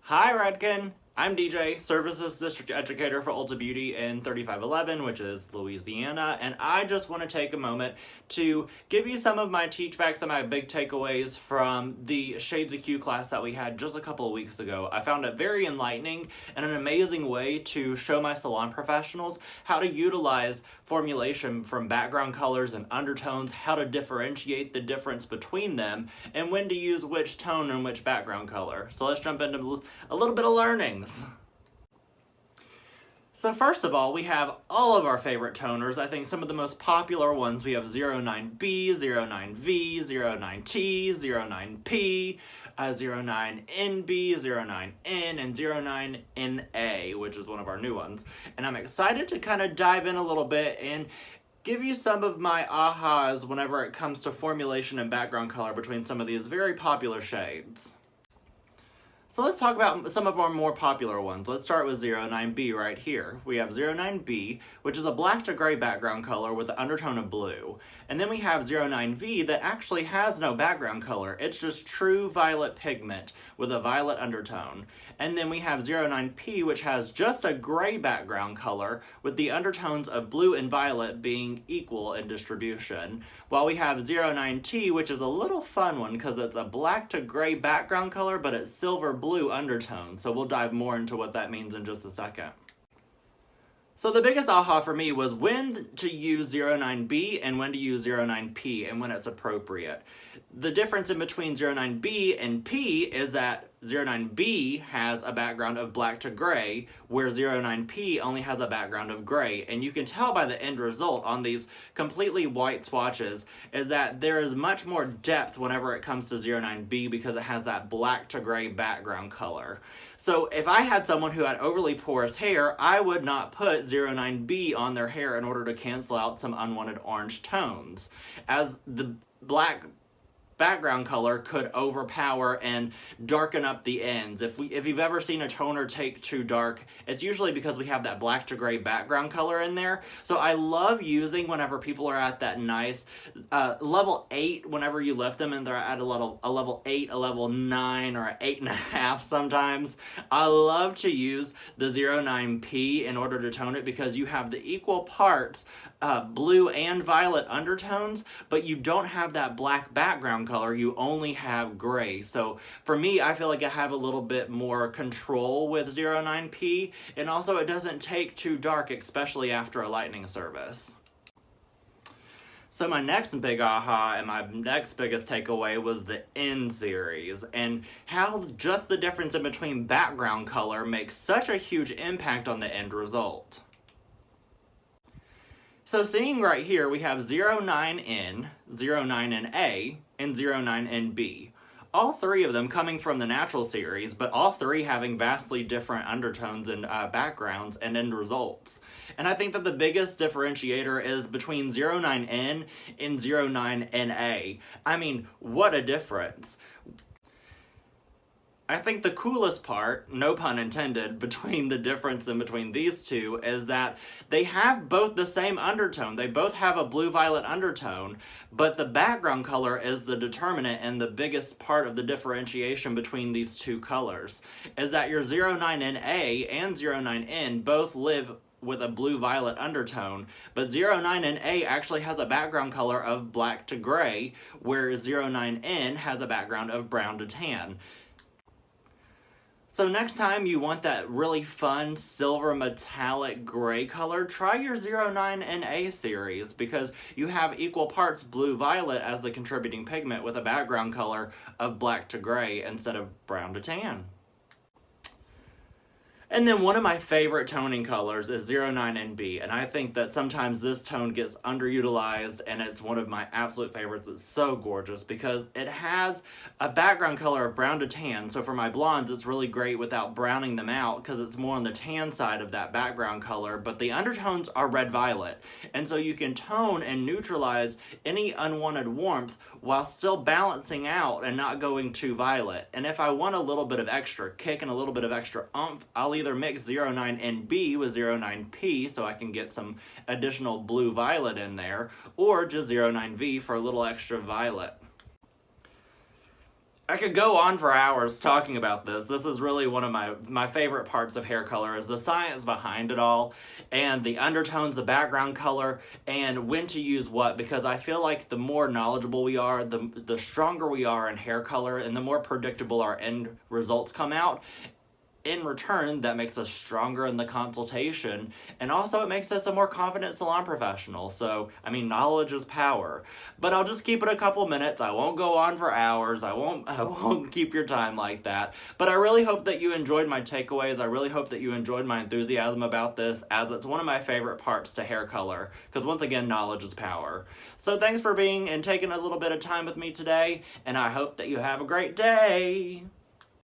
Hi Redken, I'm DJ, Services District Educator for Ulta Beauty in 3511, which is Louisiana, and I just want to take a moment to give you some of my teachbacks and my big takeaways from the Shades of Q class that we had just a couple of weeks ago. I found it very enlightening and an amazing way to show my salon professionals how to utilize formulation from background colors and undertones, how to differentiate the difference between them, and when to use which tone and which background color. So let's jump into a little bit of learnings. So first of all, we have all of our favorite toners. I think some of the most popular ones, we have 09B, 09V, 09T, 09P, 09NB, 09N, and 09NA, which is one of our new ones. And I'm excited to kind of dive in a little bit and give you some of my ahas whenever it comes to formulation and background color between some of these very popular shades. So let's talk about some of our more popular ones. Let's start with 09B right here. We have 09B, which is a black to gray background color with an undertone of blue. And then we have 09V that actually has no background color. It's just true violet pigment with a violet undertone. And then we have 09P, which has just a gray background color with the undertones of blue and violet being equal in distribution. While we have 09T, which is a little fun one because it's a black to gray background color, but it's silver blue undertone. So we'll dive more into what that means in just a second. So the biggest aha for me was when to use 09B and when to use 09P and when it's appropriate. The difference in between 09B and P is that 09B has a background of black to gray, where 09P only has a background of gray. And you can tell by the end result on these completely white swatches is that there is much more depth whenever it comes to 09B because it has that black to gray background color. So if I had someone who had overly porous hair, I would not put 09B on their hair in order to cancel out some unwanted orange tones, as the black background color could overpower and darken up the ends. If you've ever seen a toner take too dark, it's usually because we have that black to gray background color in there. So I love using whenever people are at that nice level 8, whenever you lift them and they're at a level 8, a level 9, or an 8.5 sometimes. I love to use the 09P in order to tone it because you have the equal parts blue and violet undertones, but you don't have that black background color, you only have gray. So for me, I feel like I have a little bit more control with 09P, and also it doesn't take too dark, especially after a lightning service. So my next big aha and my next biggest takeaway was the N series, and how just the difference in between background color makes such a huge impact on the end result. So seeing right here, we have 09N, 09NA, and 09NB. All three of them coming from the natural series, but all three having vastly different undertones and backgrounds and end results. And I think that the biggest differentiator is between 09N and 09NA. I mean, what a difference. I think the coolest part, no pun intended, between the difference in between these two is that they have both the same undertone. They both have a blue-violet undertone, but the background color is the determinant and the biggest part of the differentiation between these two colors, is that your 09NA and 09N both live with a blue-violet undertone, but 09NA actually has a background color of black to gray, where 09N has a background of brown to tan. So next time you want that really fun silver metallic gray color, try your 09NA series because you have equal parts blue-violet as the contributing pigment with a background color of black to gray instead of brown to tan. And then one of my favorite toning colors is 09NB, and I think that sometimes this tone gets underutilized, and it's one of my absolute favorites. It's so gorgeous because it has a background color of brown to tan, so for my blondes it's really great without browning them out because it's more on the tan side of that background color, but the undertones are red-violet, and so you can tone and neutralize any unwanted warmth while still balancing out and not going too violet. And if I want a little bit of extra kick and a little bit of extra oomph, I'll either mix 09NB with 09P so I can get some additional blue-violet in there, or just 09V for a little extra violet. I could go on for hours talking about this. This is really one of my favorite parts of hair color is the science behind it all and the undertones, the background color, and when to use what, because I feel like the more knowledgeable we are, the stronger we are in hair color and the more predictable our end results come out. In return, that makes us stronger in the consultation, and also it makes us a more confident salon professional. So, I mean, knowledge is power. But I'll just keep it a couple minutes. I won't go on for hours. I won't keep your time like that. But I really hope that you enjoyed my takeaways. I really hope that you enjoyed my enthusiasm about this, as it's one of my favorite parts to hair color, because once again, knowledge is power. So thanks for being and taking a little bit of time with me today, and I hope that you have a great day.